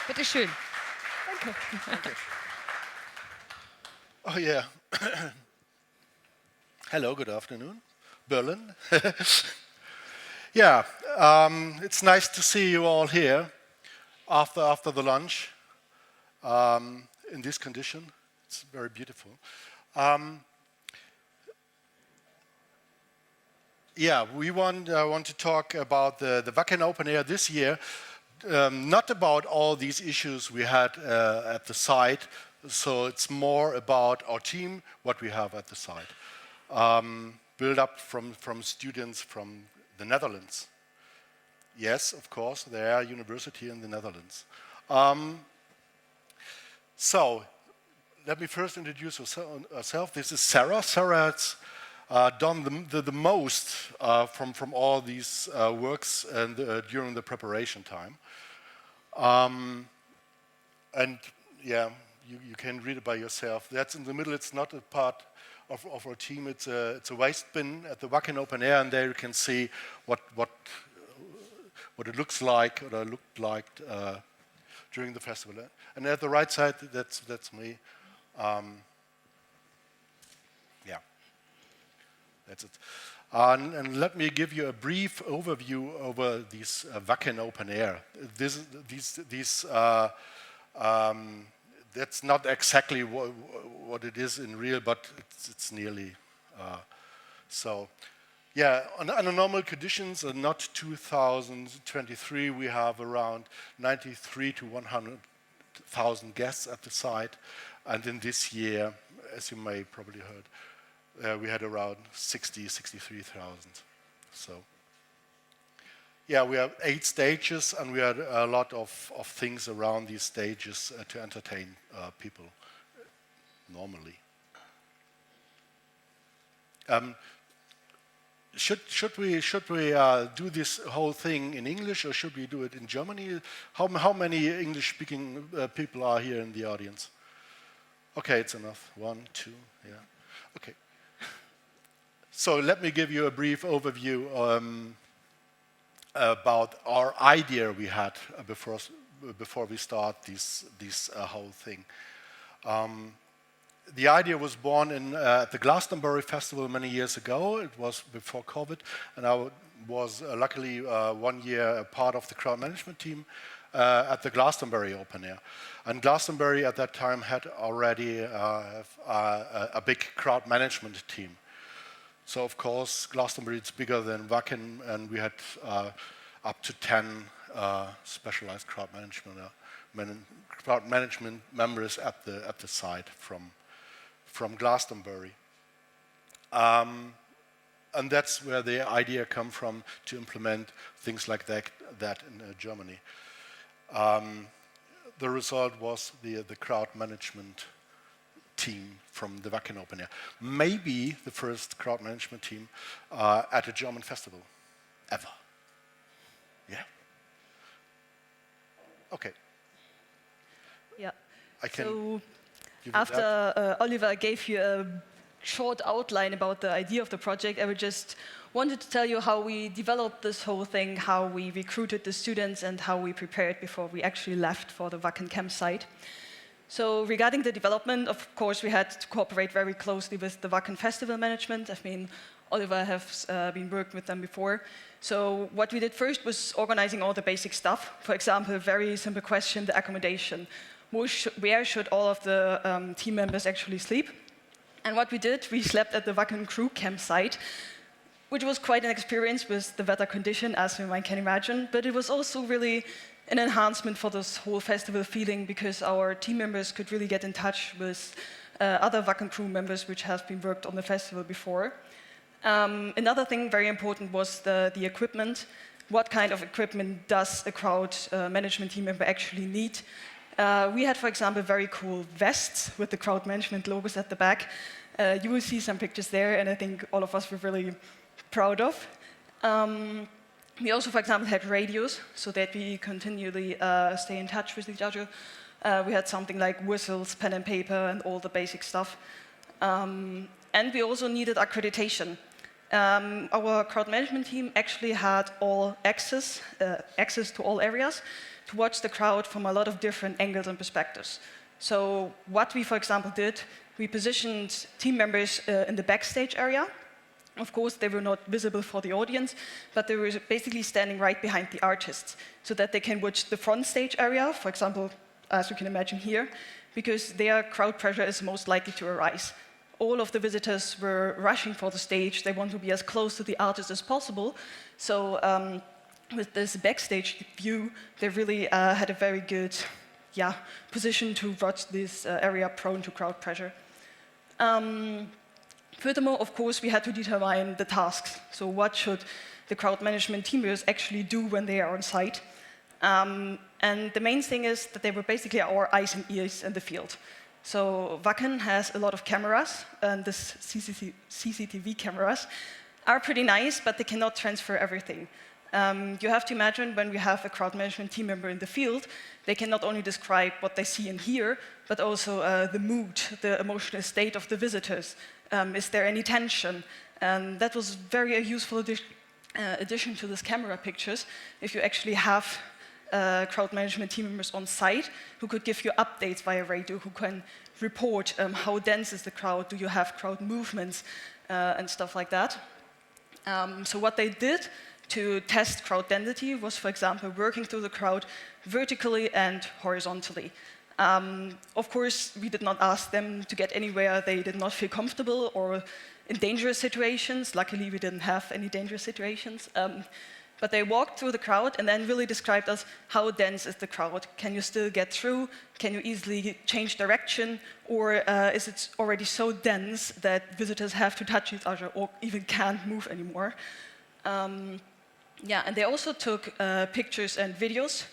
Bitte schön. Danke. Oh yeah. Hello, good afternoon, Berlin. Yeah, it's nice to see you all here after the lunch in this condition. It's very beautiful. Yeah, we want to talk about the Wacken Open Air this year. Not about all these issues we had at the site, so it's more about our team, what we have at the site. Built up from students from the Netherlands. Yes, of course, there are university in the Netherlands. So, let me first introduce ourselves. This is Sarah. Sarah has done the most from all these works and during the preparation time. And yeah, you can read it by yourself. That's in the middle. It's not a part of our team. It's a waste bin at the Wacken Open Air, and there you can see what it looks like or looked like during the festival. And at the right side, that's me. Yeah, that's it. And let me give you a brief overview over this Wacken Open Air. That's not exactly what it is in real, but it's nearly so. Yeah, under normal conditions, not 2023, we have around 93 to 100,000 guests at the site, and in this year, as you may probably heard, we had around 63,000. So, yeah, we have 8 stages, and we had a lot of things around these stages to entertain people normally. Should we do this whole thing in English, or should we do it in Germany? How many English-speaking people are here in the audience? Okay, it's enough. 1, 2, yeah. Okay. So let me give you a brief overview about our idea we had before we start this whole thing. The idea was born at the Glastonbury Festival many years ago. It was before COVID, and I was luckily 1 year a part of the crowd management team at the Glastonbury Open Air. And Glastonbury at that time had already a big crowd management team. So of course, Glastonbury is bigger than Wacken, and we had up to 10 specialized crowd management members at the site from Glastonbury. And that's where the idea come from, to implement things like that in Germany. The result was the crowd management team from the Wacken Open Air. Maybe the first crowd management team at a German festival ever. Yeah. Okay. Yeah. I can. So after Oliver gave you a short outline about the idea of the project, I would just wanted to tell you how we developed this whole thing, how we recruited the students, and how we prepared before we actually left for the Wacken campsite. So regarding the development, of course, we had to cooperate very closely with the Wacken Festival management. I mean, Oliver has been working with them before. So what we did first was organizing all the basic stuff. For example, a very simple question, the accommodation. Where should all of the team members actually sleep? And what we did, we slept at the Wacken crew campsite, which was quite an experience with the weather condition, as you might can imagine. But it was also really an enhancement for this whole festival feeling, because our team members could really get in touch with other Wacken crew members which have been worked on the festival before. Another thing very important was the equipment. What kind of equipment does a crowd management team member actually need? We had, for example, very cool vests with the crowd management logos at the back. You will see some pictures there, and I think all of us were really proud of. We also, for example, had radios, so that we continually stay in touch with each other. We had something like whistles, pen and paper, and all the basic stuff. And we also needed accreditation. our crowd management team actually had all access to all areas to watch the crowd from a lot of different angles and perspectives. So what we, for example, did, we positioned team members in the backstage area. Of course, they were not visible for the audience, but they were basically standing right behind the artists so that they can watch the front stage area, for example, as you can imagine here, because their crowd pressure is most likely to arise. All of the visitors were rushing for the stage. They want to be as close to the artist as possible. So with this backstage view, they really had a very good position to watch this area prone to crowd pressure. Furthermore, of course, we had to determine the tasks. So what should the crowd management team members actually do when they are on site? And the main thing is that they were basically our eyes and ears in the field. So Wacken has a lot of cameras, and the CCTV cameras are pretty nice, but they cannot transfer everything. You have to imagine when we have a crowd management team member in the field, they can not only describe what they see and hear, but also the mood, the emotional state of the visitors. Is there any tension? And that was very useful addition to these camera pictures. If you actually have crowd management team members on site who could give you updates via radio, who can report how dense is the crowd, do you have crowd movements, and stuff like that. So what they did to test crowd density was, for example, working through the crowd vertically and horizontally. Of course, we did not ask them to get anywhere they did not feel comfortable or in dangerous situations. Luckily, we didn't have any dangerous situations. But they walked through the crowd and then really described us how dense is the crowd. Can you still get through? Can you easily change direction? Or is it already so dense that visitors have to touch each other or even can't move anymore? And they also took pictures and videos,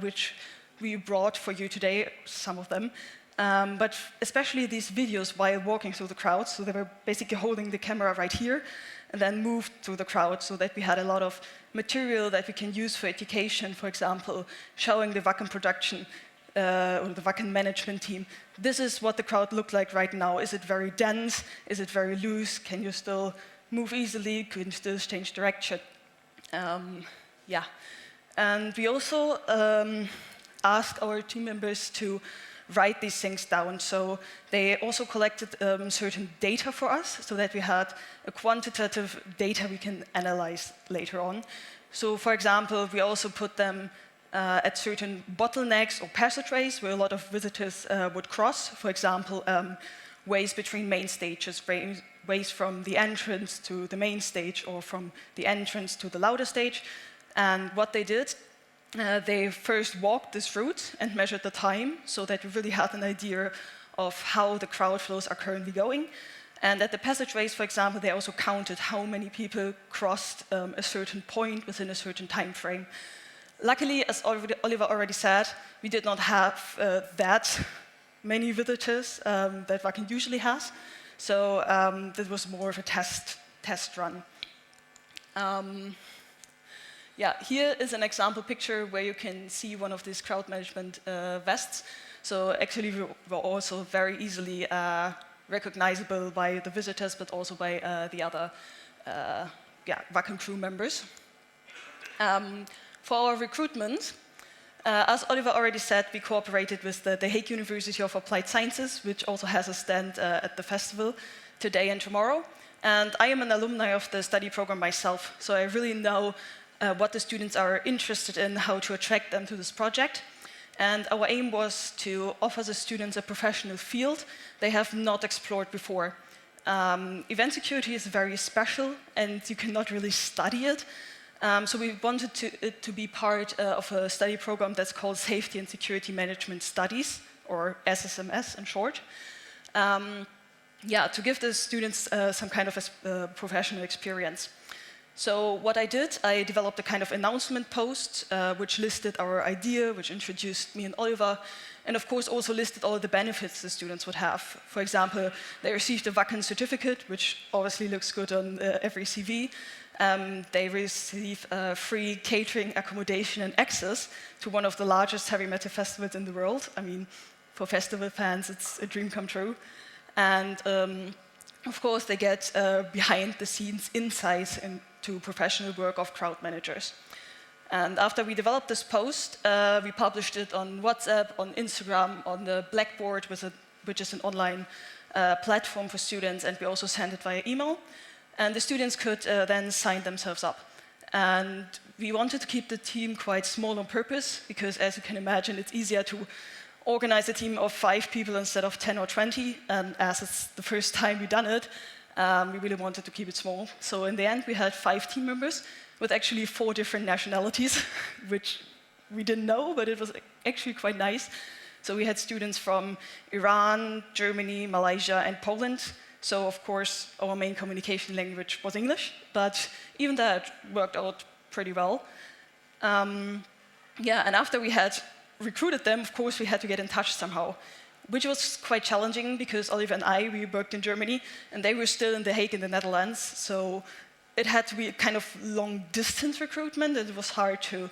which we brought for you today, some of them. But especially these videos while walking through the crowd. So they were basically holding the camera right here and then moved through the crowd so that we had a lot of material that we can use for education, for example, showing the Wacken production or the Wacken management team. This is what the crowd looked like right now. Is it very dense? Is it very loose? Can you still move easily? Can you still change direction? And we also asked our team members to write these things down. So they also collected certain data for us so that we had a quantitative data we can analyze later on. So for example, we also put them at certain bottlenecks or passageways where a lot of visitors would cross. For example, ways between main stages, ways from the entrance to the main stage or from the entrance to the louder stage. And what they did, they first walked this route and measured the time so that we really had an idea of how the crowd flows are currently going. And at the passageways, for example, they also counted how many people crossed a certain point within a certain time frame. Luckily, as Oliver already said, we did not have that many visitors that Wacken usually has. So this was more of a test run. Here is an example picture where you can see one of these crowd management vests. So actually, we were also very easily recognizable by the visitors, but also by the other Wacken crew members. For our recruitment, as Oliver already said, we cooperated with the Hague University of Applied Sciences, which also has a stand at the festival today and tomorrow. And I am an alumni of the study program myself, so I really know what the students are interested in, how to attract them to this project. And our aim was to offer the students a professional field they have not explored before. Event security is very special, and you cannot really study it. So we wanted it to be part of a study program that's called Safety and Security Management Studies, or SSMS in short. To give the students some kind of a professional experience. So what I did, I developed a kind of announcement post which listed our idea, which introduced me and Oliver, and of course also listed all the benefits the students would have. For example, they received a Wacken certificate, which obviously looks good on every CV. They receive free catering, accommodation, and access to one of the largest heavy metal festivals in the world. I mean, for festival fans, it's a dream come true. And of course, they get behind the scenes insights into professional work of crowd managers. And after we developed this post, we published it on WhatsApp, on Instagram, on the Blackboard, which is an online platform for students, and we also sent it via email. And the students could then sign themselves up. And we wanted to keep the team quite small on purpose, because as you can imagine, it's easier to organize a team of 5 people instead of 10 or 20. And as it's the first time we've done it, we really wanted to keep it small. So in the end, we had 5 team members with actually 4 different nationalities, which we didn't know, but it was actually quite nice. So we had students from Iran, Germany, Malaysia, and Poland. So of course, our main communication language was English, but even that worked out pretty well. Yeah, and after we had recruited them, of course, we had to get in touch somehow, which was quite challenging because Oliver and we worked in Germany, and they were still in The Hague in the Netherlands. So it had to be a kind of long-distance recruitment. It was hard to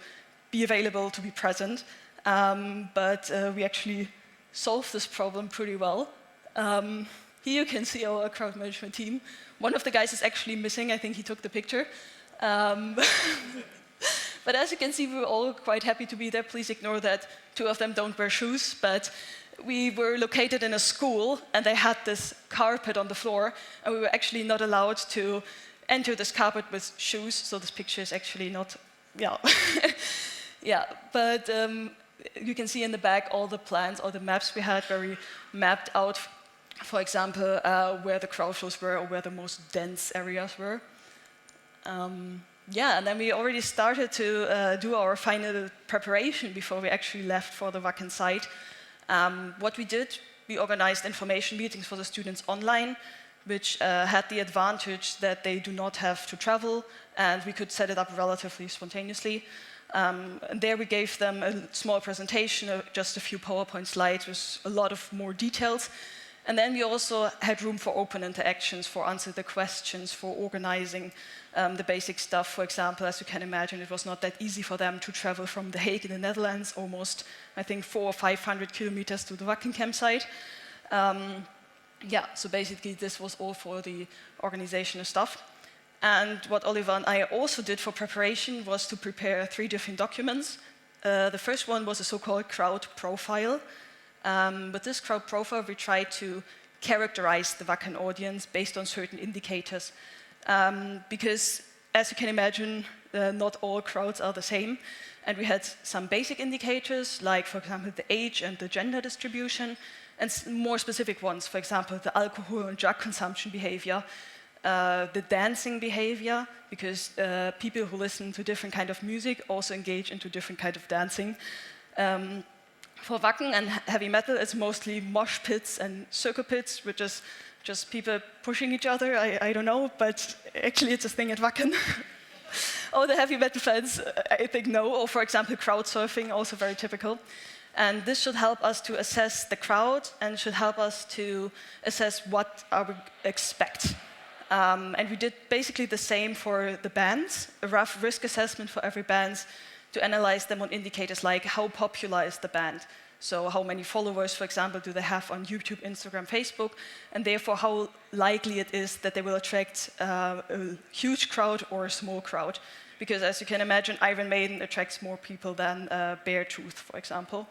be available, to be present. But we actually solved this problem pretty well. Here you can see our crowd management team. One of the guys is actually missing. I think he took the picture. But as you can see, we were all quite happy to be there. Please ignore that 2 of them don't wear shoes. But we were located in a school, and they had this carpet on the floor, and we were actually not allowed to enter this carpet with shoes. So this picture is actually not, yeah. Yeah, but you can see in the back all the plans, all the maps we had, where we mapped out, for example, where the crowd flows were or where the most dense areas were. Yeah, and then we already started to do our final preparation before we actually left for the Wacken site. What we did, we organized information meetings for the students online, which had the advantage that they do not have to travel, and we could set it up relatively spontaneously. And there we gave them a small presentation, just a few PowerPoint slides with a lot of more details. And then we also had room for open interactions, for answering the questions, for organizing the basic stuff. For example, as you can imagine, it was not that easy for them to travel from The Hague in the Netherlands, almost, I think, 400 or 500 kilometers to the Wacken campsite. Yeah, so basically this was all for the organizational stuff. And what Oliver and I also did for preparation was to prepare 3 different documents. The first one was a so-called crowd profile. With this crowd profile, we tried to characterize the Wacken audience based on certain indicators. Because, as you can imagine, not all crowds are the same. And we had some basic indicators, like, for example, the age and the gender distribution, and more specific ones, for example, the alcohol and drug consumption behavior, the dancing behavior, because people who listen to different kind of music also engage into different kind of dancing. For Wacken and heavy metal, it's mostly mosh pits and circle pits, which is just people pushing each other. I don't know, but actually it's a thing at Wacken. All the heavy metal fans, I think, know. Or, for example, crowd surfing, also very typical. And this should help us to assess the crowd and should help us to assess what we expect. And we did basically the same for the bands, a rough risk assessment for every band to analyze them on indicators like how popular is the band. So how many followers, for example, do they have on YouTube, Instagram, Facebook, and therefore how likely it is that they will attract a huge crowd or a small crowd. Because as you can imagine, Iron Maiden attracts more people than Beartooth, for example.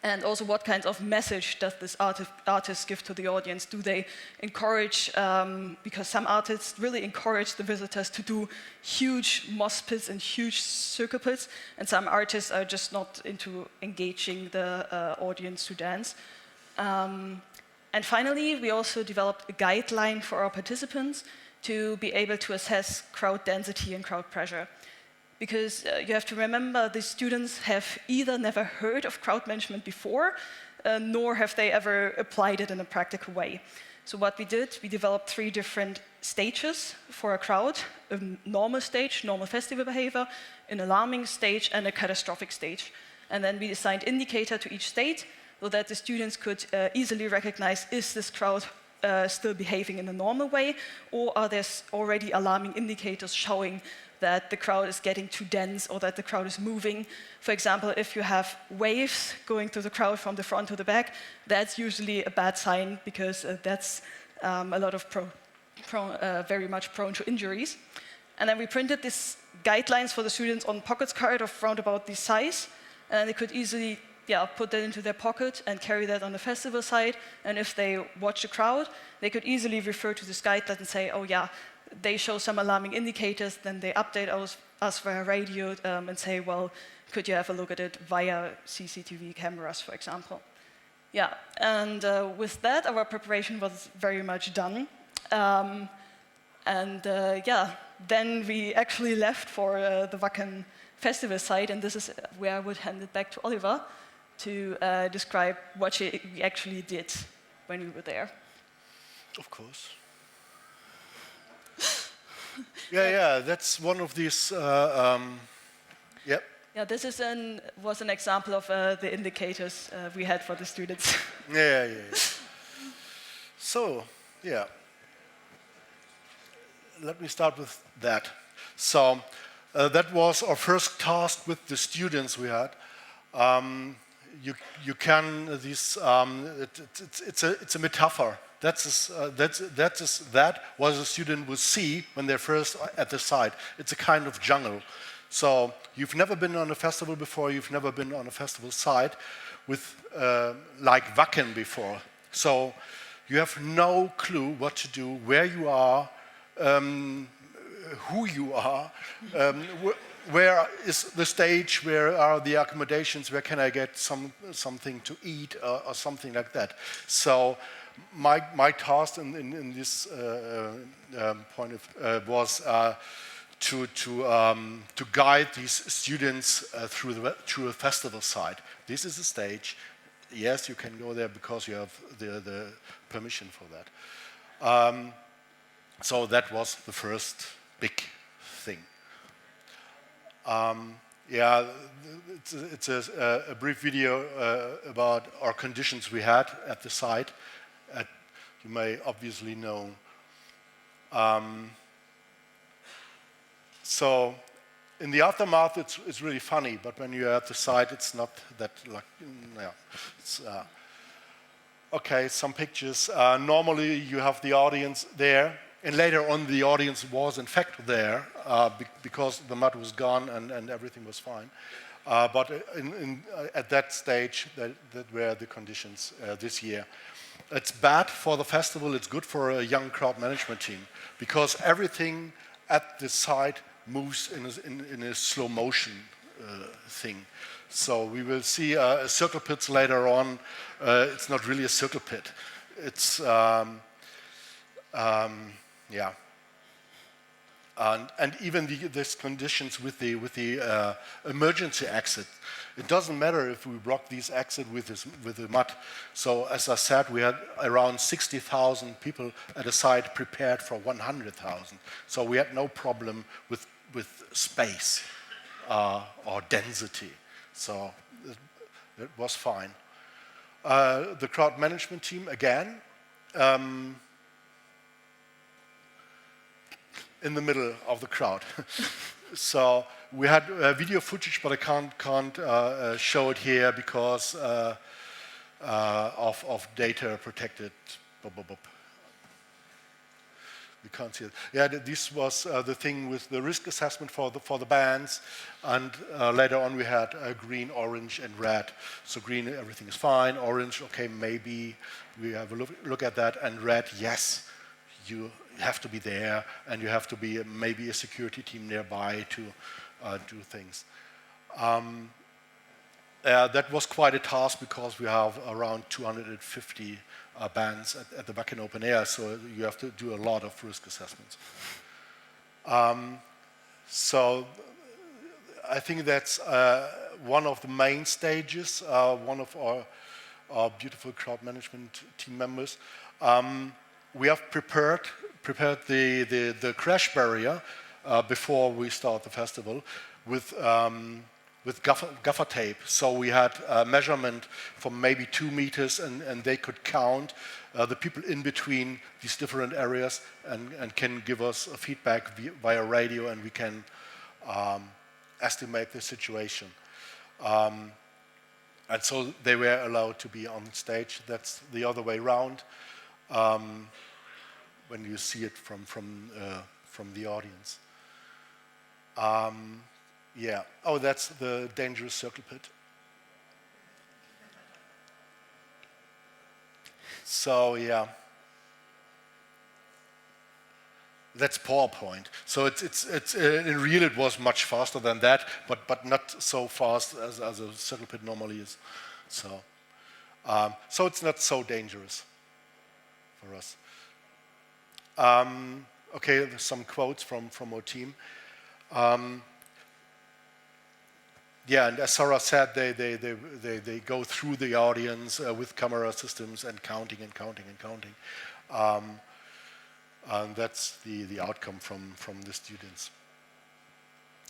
And also, what kind of message does this artist give to the audience? Do they encourage, because some artists really encourage the visitors to do huge mosh pits and huge circle pits, and some artists are just not into engaging the audience to dance. And finally, we also developed a guideline for our participants to be able to assess crowd density and crowd pressure. Because you have to remember, the students have either never heard of crowd management before, nor have they ever applied it in a practical way. So what we did, we developed 3 different stages for a crowd: a normal stage, normal festival behavior, an alarming stage, and a catastrophic stage. And then we assigned indicator to each state so that the students could easily recognize, is this crowd still behaving in a normal way, or are there already alarming indicators showing that the crowd is getting too dense or that the crowd is moving. For example, if you have waves going through the crowd from the front to the back, that's usually a bad sign, because that's a lot of very much prone to injuries. And then we printed these guidelines for the students on pockets card of round about this size, and they could easily put that into their pocket and carry that on the festival side. And if they watch the crowd, they could easily refer to this guideline and say, oh yeah, they show some alarming indicators, then they update us via radio and say, well, could you have a look at it via CCTV cameras, for example? Yeah, and with that, our preparation was very much done. Then we actually left for the Wacken festival site, and this is where I would hand it back to Oliver to describe what we actually did when we were there. Of course. Yeah, that's one of these, yep. Yeah, this was an example of the indicators we had for the students. Yeah. So, yeah. Let me start with that. So, that was our first task with the students we had. You can, it's a metaphor. That's what a student will see when they're first at the site. It's a kind of jungle. So you've never been on a festival before, you've never been on a festival site with like Wacken before. So you have no clue what to do, where you are, who you are, where is the stage, where are the accommodations, where can I get something to eat or something like that. So my task in this point of was to guide these students through a festival site. This is the stage. Yes, you can go there because you have the permission for that. So that was the first big thing. It's a brief video about our conditions we had at the site. You may obviously know. So in the aftermath, it's really funny, but when you're at the site, it's not that like, it's, okay, some pictures. Normally, you have the audience there, and later on, the audience was in fact there because the mud was gone and everything was fine. But at that stage, that were the conditions this year. It's bad for the festival. It's good for a young crowd management team because everything at the site moves in a slow motion thing. So we will see circle pits later on. It's not really a circle pit. It's and even these conditions with the emergency exit. It doesn't matter if we block these exits with the mud. So as I said, we had around 60,000 people at a site prepared for 100,000. So we had no problem with space or density. So it was fine. The crowd management team again. In the middle of the crowd. So we had video footage, but I can't show it here because of data protected. We can't see it. Yeah, this was the thing with the risk assessment for the bands, and later on we had green, orange, and red. So green, everything is fine. Orange, okay, maybe we have a look at that, and red, yes, you have to be there, and you have to be maybe a security team nearby to do things. That was quite a task because we have around 250 bands at the Wacken Open Air, so you have to do a lot of risk assessments. So I think that's one of the main stages, one of our beautiful crowd management team members. We have prepared the crash barrier before we start the festival with gaffer tape. So we had a measurement for maybe 2 meters, and they could count the people in between these different areas and can give us a feedback via radio, and we can estimate the situation. And so they were allowed to be on stage. That's the other way around. when you see it from the audience. Yeah. Oh, that's the dangerous circle pit. So yeah. That's PowerPoint. So it's in real it was much faster than that, but not so fast as a circle pit normally is. So so it's not so dangerous for us. Okay, there's some quotes from our team. Yeah, and as Sarah said, they go through the audience with camera systems and counting and counting and counting. And that's the outcome from the students.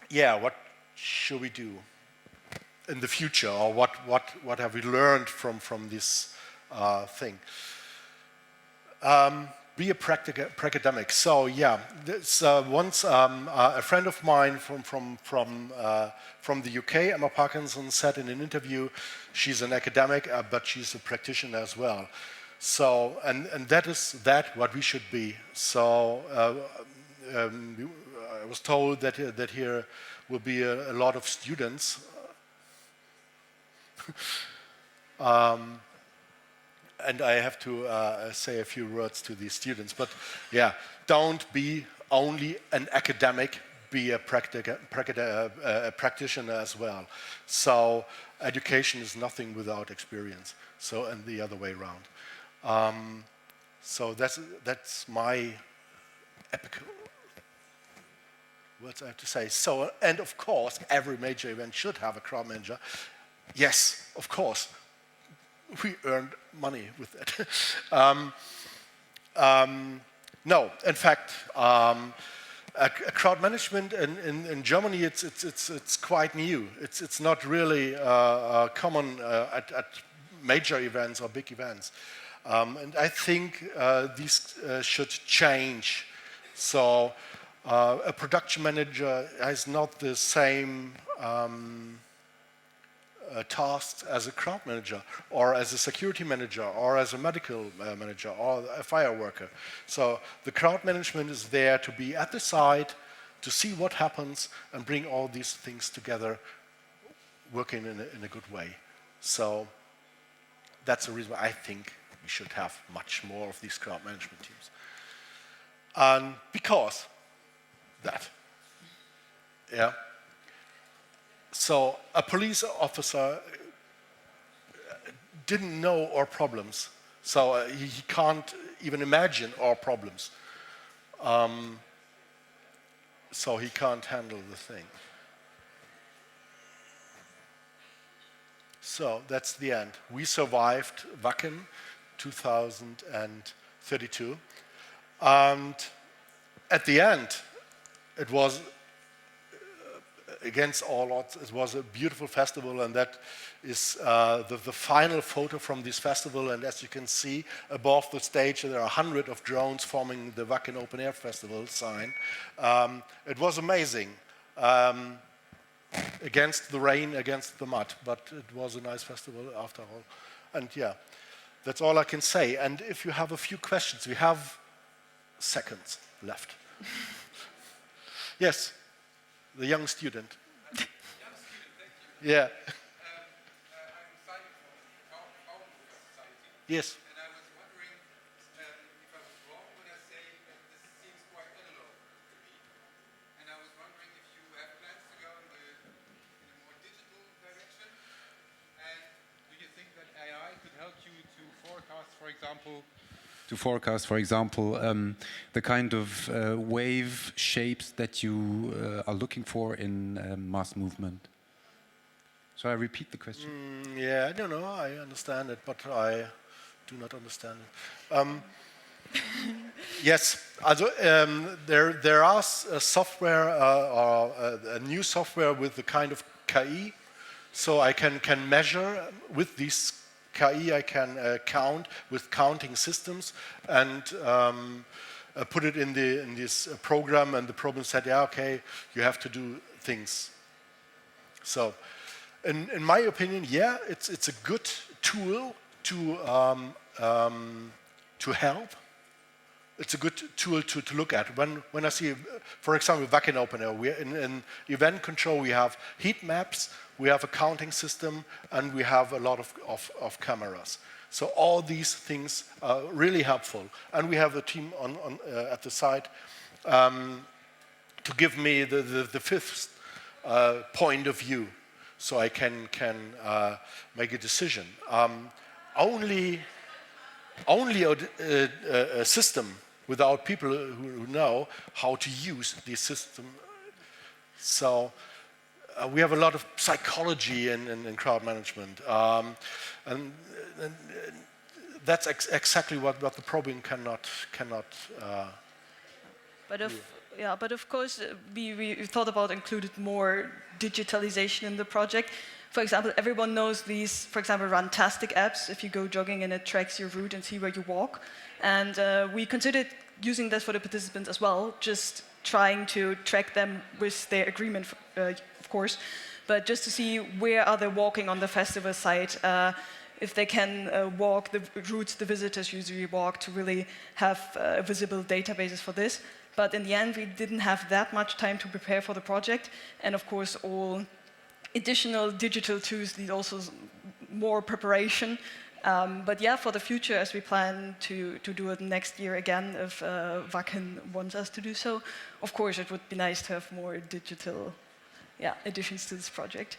Yeah, what should we do in the future, or what have we learned from this thing? Be a pracademic. So yeah, this, once a friend of mine from the UK, Emma Parkinson, said in an interview, she's an academic, but she's a practitioner as well. So, and that is what we should be. So, I was told that here will be a lot of students. And I have to say a few words to these students. But yeah, don't be only an academic, be a practitioner as well. So, education is nothing without experience. So, and the other way around. So that's my epic words I have to say. So, and of course, every major event should have a crowd manager. Yes, of course, we earned money with that. No, in fact, a crowd management in Germany it's quite new. It's not really common at major events or big events. And I think these should change. So a production manager has not the same tasks as a crowd manager, or as a security manager, or as a medical manager, or a fire worker. So the crowd management is there to be at the site, to see what happens, and bring all these things together, working in a good way. So that's the reason why I think we should have much more of these crowd management teams. And because that, yeah. So a police officer didn't know our problems, so he can't even imagine our problems. So he can't handle the thing. So that's the end. We survived Wacken 2032. And at the end, it was, against all odds, it was a beautiful festival, and that is the final photo from this festival. And as you can see, above the stage, there are 100 of drones forming the Wacken Open Air Festival sign. It was amazing. Against the rain, against the mud, but it was a nice festival after all. And yeah, that's all I can say. And if you have a few questions, we have seconds left. Yes, the young student. Young student, thank you. Yeah. I'm Simon from Society. Yes. And I was wondering if I was wrong when I say that this seems quite analog to me. And I was wondering if you have plans to go in a more digital direction. And do you think that AI could help you to forecast, for example, the kind of wave shapes that you are looking for in mass movement? So I repeat the question. Yeah, I don't know. I understand it, but I do not understand it. Yes, also, there are software or a new software with the kind of KI, so I can measure with these KI. I can count with counting systems and put it in this program, and the program said, yeah, okay, you have to do things. So, in my opinion, yeah, it's a good tool to help, it's a good tool to look at. When I see, for example, Wacken Open Air, in event control we have heat maps, we have a counting system, and we have a lot of cameras. So all these things are really helpful. And we have a team at the site to give me the fifth point of view, so I can make a decision. Only a system without people who know how to use the system. So we have a lot of psychology in crowd management, and that's exactly what the probing cannot. But of course, we thought about included more digitalization in the project. For example, everyone knows these, for example, Runtastic apps. If you go jogging and it tracks your route and see where you walk. And we considered using this for the participants as well, just trying to track them with their agreement, of course, but just to see where are they walking on the festival site, if they can walk the routes the visitors usually walk, to really have visible databases for this. But in the end, we didn't have that much time to prepare for the project. And of course, all additional digital tools need also more preparation. But yeah, for the future, as we plan to do it next year again, if Wacken wants us to do so, of course, it would be nice to have more digital additions to this project.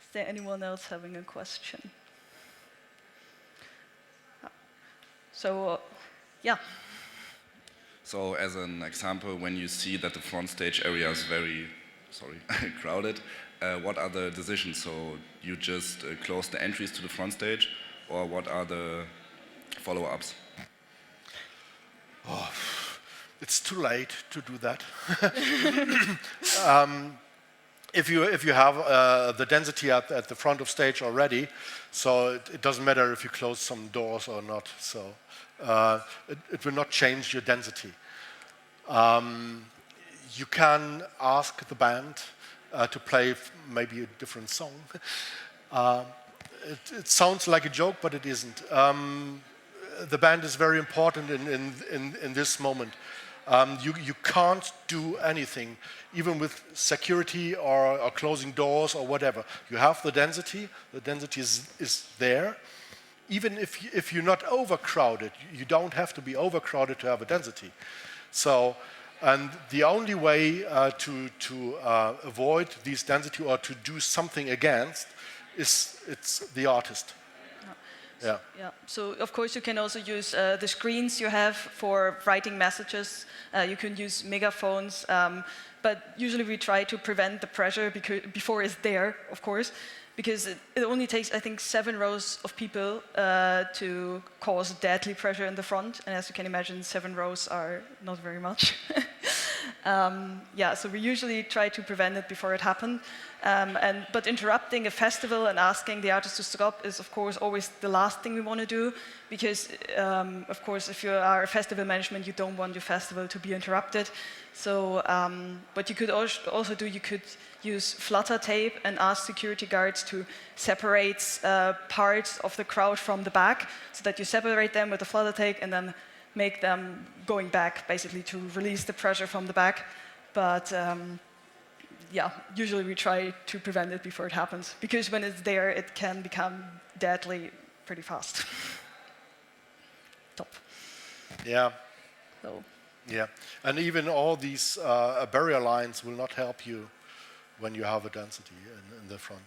Is there anyone else having a question? So, yeah. So as an example, when you see that the front stage area is very, crowded, what are the decisions? So you just close the entries to the front stage, or what are the follow-ups? Oh, it's too late to do that. If you have the density at the front of stage already, so it doesn't matter if you close some doors or not. So it will not change your density. You can ask the band to play maybe a different song. It sounds like a joke, but it isn't. The band is very important in this moment. You can't do anything, even with security or closing doors or whatever. You have the density is there. Even if you're not overcrowded, you don't have to be overcrowded to have a density. So, and the only way to avoid this density or to do something against it's the artist. Yeah. So of course you can also use the screens you have for writing messages. You can use megaphones, but usually we try to prevent the pressure before it's there, of course, because it only takes, I think, 7 rows of people to cause deadly pressure in the front, and as you can imagine, 7 rows are not very much. So we usually try to prevent it before it happens. But interrupting a festival and asking the artist to stop is, of course, always the last thing we want to do, because, of course, if you are a festival management, you don't want your festival to be interrupted. So, what you could also do, you could use flutter tape and ask security guards to separate parts of the crowd from the back, so that you separate them with the flutter tape and then make them going back, basically, to release the pressure from the back. But usually we try to prevent it before it happens, because when it's there, it can become deadly pretty fast. Top. Yeah. So. Yeah, and even all these barrier lines will not help you when you have a density in the front.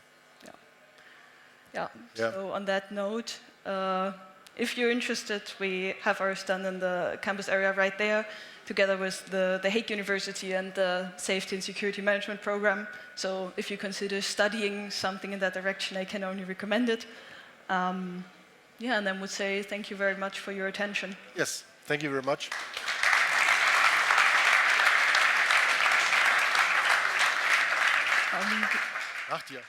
Yeah. So on that note, if you're interested, we have our stand in the campus area right there, together with the Hague University and the Safety and Security Management program. So if you consider studying something in that direction, I can only recommend it. And then would say thank you very much for your attention. Yes, thank you very much. Nach dir.